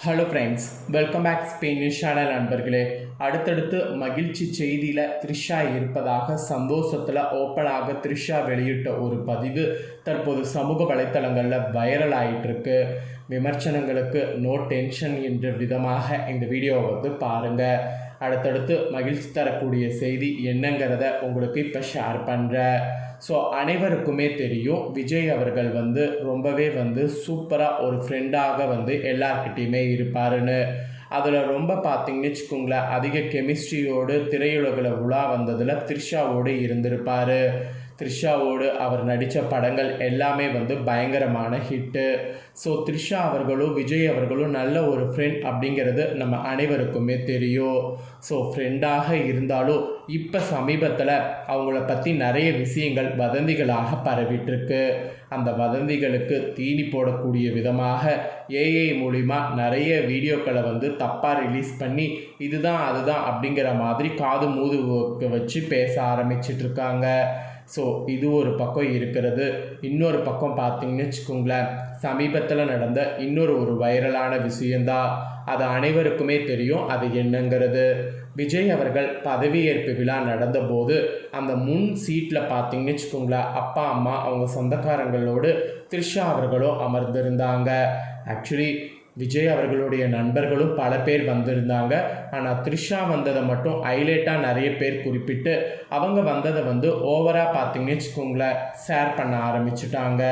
Hello friends, welcome back Spain news channel நண்பர்களே. அடுத்தடுத்து மகிழ்ச்சி செய்தியில் த்ரிஷா இருப்பதாக சந்தோஷத்தில் ஓப்பனாக த்ரிஷா வெளியிட்ட ஒரு பதிவு தற்போது சமூக வலைத்தளங்களில் வைரல் ஆகிட்டுருக்கு. விமர்சனங்களுக்கு நோ டென்ஷன் என்ற விதமாக இந்த வீடியோவை பாருங்கள். அடுத்தடுத்து மகிழ்ச்சி தரக்கூடிய செய்தி என்னங்கிறத உங்களுக்கு இப்போ ஷேர் பண்ணுறேன். ஸோ அனைவருக்குமே தெரியும், விஜய் அவர்கள் ரொம்பவே சூப்பராக ஒரு ஃப்ரெண்டாக எல்லார்கிட்டையுமே இருப்பாருன்னு. அதில் ரொம்ப பார்த்திங்கன்னு வச்சுக்கோங்களேன், அதிக கெமிஸ்ட்ரியோடு திரையுலகில் உலா வந்ததில் த்ரிஷாவோடு இருந்திருப்பார். த்ரிஷாவோடு அவர் நடித்த படங்கள் எல்லாமே பயங்கரமான ஹிட்டு. ஸோ த்ரிஷா அவர்களும் விஜய் அவர்களும் நல்ல ஒரு ஃப்ரெண்ட் அப்படிங்கிறது நம்ம அனைவருக்குமே தெரியும். ஸோ ஃப்ரெண்டாக இருந்தாலும் இப்போ சமீபத்தில் அவங்கள பற்றி நிறைய விஷயங்கள் வதந்திகளாக பரவிட்டுருக்கு. அந்த வதந்திகளுக்கு தீனி போடக்கூடிய விதமாக ஏஐ மூலிமா நிறைய வீடியோக்களை தப்பாக ரிலீஸ் பண்ணி இதுதான் அதுதான் அப்படிங்கிற மாதிரி காது மூதுக்கு வச்சு பேச ஆரம்பிச்சிட்ருக்காங்க. ஸோ இது ஒரு பக்கம் இருக்கிறது. இன்னொரு பக்கம் பார்த்திங்கன்னு வச்சுக்கோங்களேன், சமீபத்தில் நடந்த ஒரு வைரலான விஷயந்தான். அது அனைவருக்குமே தெரியும். அது என்னங்கிறது, விஜய் அவர்கள் பதவியேற்பு விழா நடந்தபோது அந்த முன் சீட்டில் பார்த்திங்கன்னு வச்சுக்கோங்களேன், அப்பா அம்மா அவங்க சொந்தக்காரங்களோடு த்ரிஷா அவர்களும் அமர்ந்திருந்தாங்க. ஆக்சுவலி விஜய் அவர்களுடைய நண்பர்களும் பல பேர் வந்திருந்தாங்க. ஆனால் த்ரிஷா வந்ததை மட்டும் ஹைலைட்டாக நிறைய பேர் குறிப்பிட்டு அவங்க வந்ததை ஓவராக பார்த்திங்கன்னு வச்சுக்கோங்களேன் ஷேர் பண்ண ஆரம்பிச்சுட்டாங்க.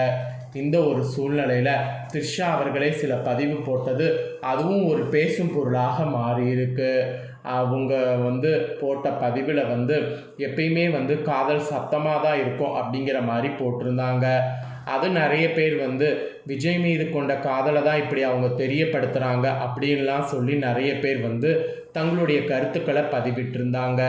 இந்த ஒரு சூழ்நிலையில் த்ரிஷா அவர்களே சில பதிவு போட்டது அதுவும் ஒரு பேசும் பொருளாக மாறியிருக்கு. அவங்க போட்ட பதிவில் எப்பயுமே காதல் சத்தமாக தான் இருக்கும் அப்படிங்கிற மாதிரி போட்டிருந்தாங்க. அது நிறைய பேர் விஜய் மீது கொண்ட காதலை தான் இப்படி அவங்க தெரியப்படுத்துகிறாங்க அப்படின்லாம் சொல்லி நிறைய பேர் தங்களுடைய கருத்துக்களை பதிவிட்டிருந்தாங்க.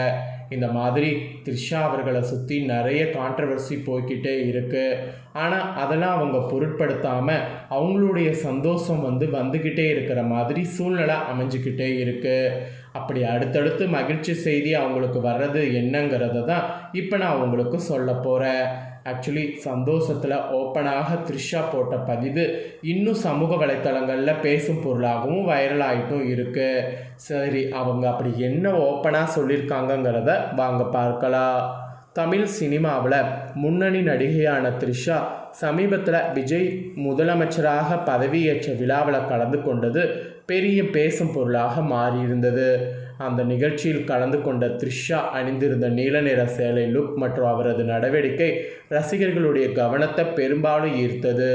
இந்த மாதிரி த்ரிஷா அவர்களை சுற்றி நிறைய கான்ட்ரவர்சி போய்கிட்டே இருக்குது. ஆனால் அதெல்லாம் அவங்க பொருட்படுத்தாமல் அவங்களுடைய சந்தோஷம் வந்துக்கிட்டே இருக்கிற மாதிரி சூழ்நிலை அமைஞ்சிக்கிட்டே இருக்குது. அப்படி அடுத்தடுத்து மகிழ்ச்சி செய்தி அவங்களுக்கு வர்றது என்னங்கிறத தான் இப்போ நான் உங்களுக்கு சொல்ல போகிறேன். ஆக்சுவலி சந்தோஷத்தில் ஓப்பனாக த்ரிஷா போட்ட பதிவு இன்னும் சமூக வலைத்தளங்களில் பேசும் பொருளாகவும் வைரல் ஆகிட்டும் இருக்குது. சரி, அவங்க அப்படி என்ன ஓப்பனாக சொல்லியிருக்காங்கங்கிறத வாங்க பார்க்கலாம். தமிழ் சினிமாவில் முன்னணி நடிகையான த்ரிஷா சமீபத்தில் விஜய் முதலமைச்சராக பதவியேற்ற விழாவில் கலந்து கொண்டது பெரிய பேசும் பொருளாக மாறியிருந்தது. அந்த நிகழ்ச்சியில் கலந்து கொண்ட த்ரிஷா அணிந்திருந்த நீல நிற சேலை லுக் மற்றும் அவரது நடவடிக்கை ரசிகர்களுடைய கவனத்தை பெரும்பாலும் ஈர்த்தது.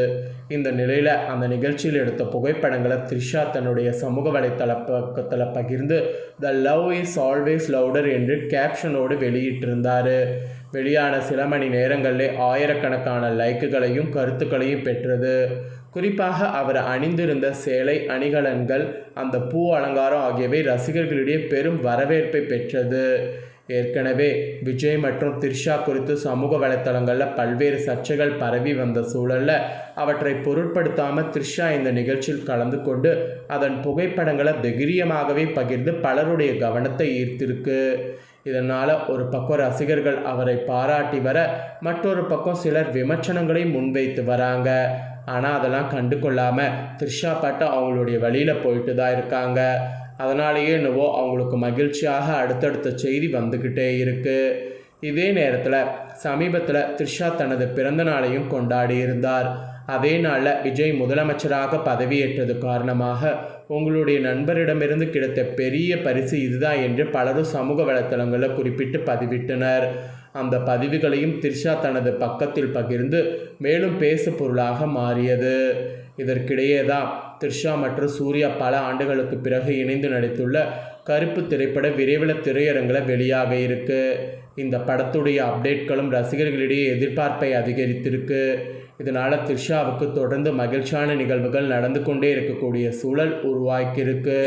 இந்த நிலையில் அந்த நிகழ்ச்சியில் எடுத்த புகைப்படங்களை த்ரிஷா தன்னுடைய சமூக வலைத்தள பக்கத்தில் பகிர்ந்து the love is always louder என்று கேப்ஷனோடு வெளியிட்டிருந்தார். வெளியான சில மணி நேரங்களிலே ஆயிரக்கணக்கான லைக்குகளையும் கருத்துக்களையும் பெற்றது. குறிப்பாக அவர் அணிந்திருந்த சேலை, அணிகலன்கள், அந்த பூ அலங்காரம் ஆகியவை ரசிகர்களிடையே பெரும் வரவேற்பை பெற்றது. ஏற்கனவே விஜய் மற்றும் த்ரிஷா குறித்து சமூக வலைத்தளங்களில் பல்வேறு சர்ச்சைகள் பரவி வந்த சூழலில் அவற்றை பொருட்படுத்தாமல் த்ரிஷா இந்த நிகழ்ச்சியில் கலந்து கொண்டு அதன் புகைப்படங்களை தைரியமாகவே பகிர்ந்து பலருடைய கவனத்தை ஈர்த்திருக்கு. இதனால் ஒரு பக்கம் ரசிகர்கள் அவரை பாராட்டி வர, மற்றொரு பக்கம் சிலர் விமர்சனங்களை முன்வைத்து வராங்க. ஆனால் அதெல்லாம் கண்டு கொள்ளாமல் த்ரிஷா பாட்டு அவங்களுடைய வழியில் போயிட்டு தான் இருக்காங்க. அதனாலேயே என்னவோ அவங்களுக்கு மகிழ்ச்சியாக அடுத்தடுத்த செய்தி வந்துக்கிட்டே இருக்குது. இதே நேரத்தில் சமீபத்தில் த்ரிஷா தனது பிறந்த நாளையும் கொண்டாடி இருந்தார். அதே நாளில் விஜய் முதலமைச்சராக பதவியேற்றது காரணமாக உங்களுடைய நண்பரிடமிருந்து கிடைத்த பெரிய பரிசு இதுதான் என்று பலரும் சமூக வலைத்தளங்களில் குறிப்பிட்டு பதிவிட்டனர். அந்த பதிவுகளையும் த்ரிஷா தனது பக்கத்தில் பகிர்ந்து மேலும் பேசு பொருளாக மாறியது. இதற்கிடையே தான் த்ரிஷா மற்றும் சூர்யா பல ஆண்டுகளுக்கு பிறகு இணைந்து நடித்துள்ள கருப்பு திரைப்பட விரைவில் திரையரங்கில் வெளியாக இருக்கு. இந்த படத்துடைய அப்டேட்களும் ரசிகர்களிடையே எதிர்பார்ப்பை அதிகரித்திருக்கு. இதனால் த்ரிஷாவுக்கு தொடர்ந்து மகிழ்ச்சியான நிகழ்வுகள் நடந்து கொண்டே இருக்கக்கூடிய சூழல் உருவாக்கியிருக்கு.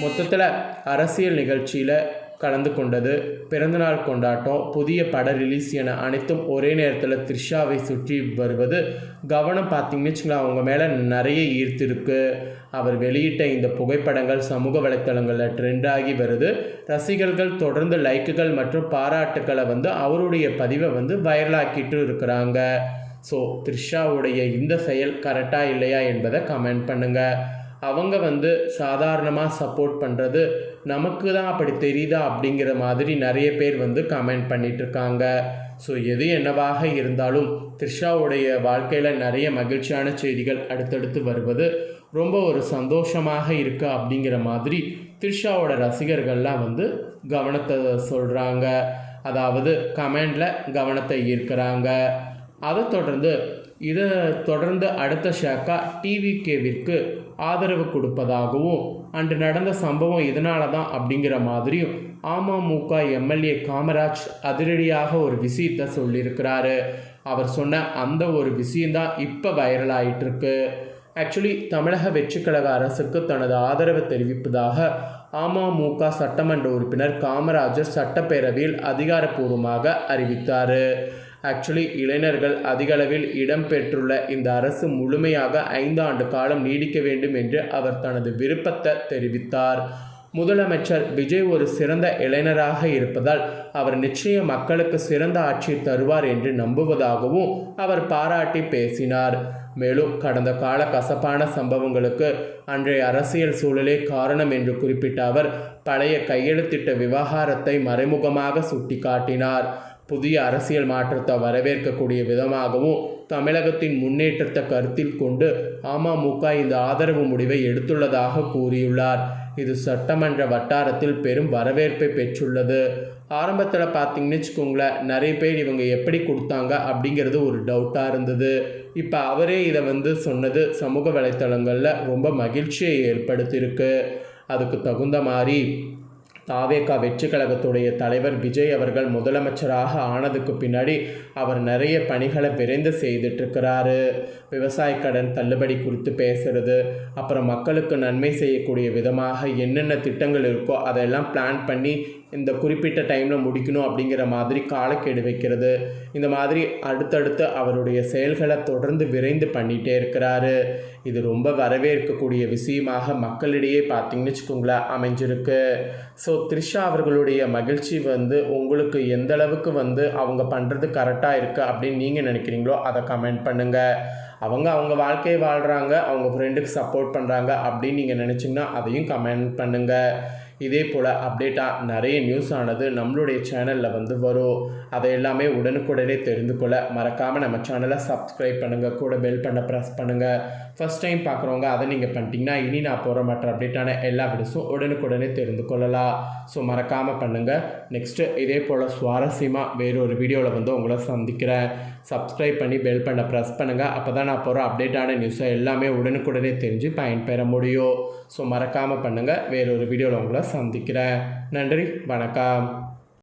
மொத்தத்தில் அரசியல் நிகழ்ச்சியில் கலந்து கொண்டது, பிறந்தநாள் கொண்டாட்டம், புதிய பட ரிலீஸ் என அனைத்தும் ஒரே நேரத்தில் த்ரிஷாவை சுற்றி வருவது கவனம் பார்த்திங்கன்னு வச்சுக்கலாம் அவங்க மேலே நிறைய ஈர்த்திருக்கு. அவர் வெளியிட்ட இந்த புகைப்படங்கள் சமூக வலைத்தளங்களில் ட்ரெண்டாகி வருது. ரசிகர்கள் தொடர்ந்து லைக்குகள் மற்றும் பாராட்டுக்களை அவருடைய பதிவை வைரலாக்கிட்டு இருக்கிறாங்க. ஸோ த்ரிஷாவுடைய இந்த செயல் கரெக்டாக இல்லையா என்பதை கமெண்ட் பண்ணுங்கள். அவங்க வந்து சாதாரணமாக சப்போர்ட் பண்ணுறது நமக்கு தான் அப்படி தெரியுதா அப்படிங்கிற மாதிரி நிறைய பேர் வந்து கமெண்ட் பண்ணிகிட்ருக்காங்க. ஸோ எது என்னவாக இருந்தாலும் த்ரிஷாவுடைய வாழ்க்கையில் நிறைய மகிழ்ச்சியான செய்திகள் அடுத்தடுத்து வருவது ரொம்ப ஒரு சந்தோஷமாக இருக்குது அப்படிங்கிற மாதிரி த்ரிஷாவோட ரசிகர்கள்லாம் வந்து கவனத்தை சொல்கிறாங்க. அதாவது கமெண்டில் கவனத்தை ஈர்க்கிறாங்க. அதை தொடர்ந்து அடுத்த ஷாக்கா டிவிகேவிற்கு ஆதரவு கொடுப்பதாகவும் அன்று நடந்த சம்பவம் இதனால தான் அப்படிங்கிற மாதிரியும் அமமுக எம்எல்ஏ காமராஜ் அதிரடியாக ஒரு விஷயத்தை சொல்லியிருக்கிறாரு. அவர் சொன்ன அந்த ஒரு விஷயந்தான் இப்போ வைரல் ஆகிட்டுருக்கு. ஆக்சுவலி தமிழக வெற்றிக்கழக அரசுக்கு தனது ஆதரவு தெரிவிப்பதாக அமமுக சட்டமன்ற உறுப்பினர் காமராஜர் சட்டப்பேரவையில் அதிகாரப்பூர்வமாக அறிவித்தார். ஆக்சுவலி இளைஞர்கள் அதிகளவில் இடம்பெற்றுள்ள இந்த அரசு முழுமையாக 5 ஆண்டு காலம் நீடிக்க வேண்டும் என்று அவர் தனது விருப்பத்தை தெரிவித்தார். முதலமைச்சர் விஜய் ஒரு சிறந்த இளைஞராக இருப்பதால் அவர் நிச்சயம் மக்களுக்கு சிறந்த ஆட்சி தருவார் என்று நம்புவதாகவும் அவர் பாராட்டி பேசினார். மேலும் கடந்த கால கசப்பான சம்பவங்களுக்கு அன்றைய அரசியல் சூழலே காரணம் என்று குறிப்பிட்ட அவர் பழைய கையெழுத்திட்ட விவகாரத்தை மறைமுகமாக சுட்டிக்காட்டினார். புதிய அரசியல் மாற்றத்தை வரவேற்கக்கூடிய விதமாகவும் தமிழகத்தின் முன்னேற்றத்தை கருத்தில் கொண்டு அமமுக இந்த ஆதரவு முடிவை எடுத்துள்ளதாக கூறியுள்ளார். இது சட்டமன்ற வட்டாரத்தில் பெரும் வரவேற்பை பெற்றுள்ளது. ஆரம்பத்தில் பார்த்தீங்கன்னு வச்சுக்கோங்களேன், நிறைய பேர் இவங்க எப்படி கொடுத்தாங்க அப்படிங்கிறது ஒரு டவுட்டாக இருந்தது. இப்போ அவரே இதை வந்து சொன்னது சமூக வலைத்தளங்களில் ரொம்ப மகிழ்ச்சியை ஏற்படுத்தியிருக்கு. அதுக்கு தகுந்த மாதிரி தாவேகா வெற்றி கழகத்துடைய தலைவர் விஜய் அவர்கள் முதலமைச்சராக ஆனதுக்கு பின்னாடி அவர் நிறைய பணிகளை விரைந்து செய்துட்ருக்கிறாரு. விவசாய கடன் தள்ளுபடி குறித்து பேசுகிறது, அப்புறம் மக்களுக்கு நன்மை செய்யக்கூடிய விதமாக என்னென்ன திட்டங்கள் இருக்கோ அதெல்லாம் பிளான் பண்ணி இந்த குறிப்பிட்ட டைமில் முடிக்கணும் அப்படிங்கிற மாதிரி காலக்கெடு வைக்கிறது. இந்த மாதிரி அடுத்தடுத்து அவருடைய செயல்களை தொடர்ந்து விரைந்து பண்ணிகிட்டே இருக்கிறாரு. இது ரொம்ப வரவேற்கக்கூடிய விஷயமாக மக்களிடையே பார்த்திங்கன்னு வச்சுக்கோங்களேன் அமைஞ்சிருக்கு. ஸோ த்ரிஷா அவர்களுடைய மகிழ்ச்சி வந்து உங்களுக்கு எந்த அளவுக்கு வந்து அவங்க பண்ணுறது கரெக்டாக இருக்குது அப்படின்னு நீங்கள் நினைக்கிறீங்களோ அதை கமெண்ட் பண்ணுங்கள். அவங்க வாழ்க்கையை வாழ்கிறாங்க, அவங்க ஃப்ரெண்டுக்கு சப்போர்ட் பண்ணுறாங்க அப்படின்னு நீங்கள் நினச்சிங்கன்னா அதையும் கமெண்ட் பண்ணுங்கள். இதே போல் அப்டேட்டாக நிறைய நியூஸ் ஆனது நம்மளுடைய சேனலில் வந்து வரும். அதை எல்லாமே உடனுக்குடனே தெரிந்து கொள்ள மறக்காமல் நம்ம சேனலை சப்ஸ்கிரைப் பண்ணுங்கள், கூட பெல் பண்ண ப்ரெஸ் பண்ணுங்கள். ஃபஸ்ட் டைம் பார்க்குறவங்க அதை நீங்கள் பண்ணிட்டீங்கன்னா இனி நான் போகிற மற்ற அப்டேட்டான எல்லா வீடியோஸும் உடனுக்குடனே தெரிந்து கொள்ளலாம். ஸோ மறக்காமல் பண்ணுங்கள். நெக்ஸ்ட்டு இதே போல் சுவாரஸ்யமாக வேறொரு வீடியோவில் வந்து உங்களை சந்திக்கிறேன். சப்ஸ்கிரைப் பண்ணி பெல் பண்ண ப்ரெஸ் பண்ணுங்கள். அப்போ தான் நான் போகிற அப்டேட்டான நியூஸை எல்லாமே உடனுக்குடனே தெரிஞ்சு பயன்பெற முடியும். ஸோ மறக்காமல் பண்ணுங்கள். வேறொரு வீடியோவில் உங்களை சந்திக்கிறேன். நன்றி, வணக்கம்.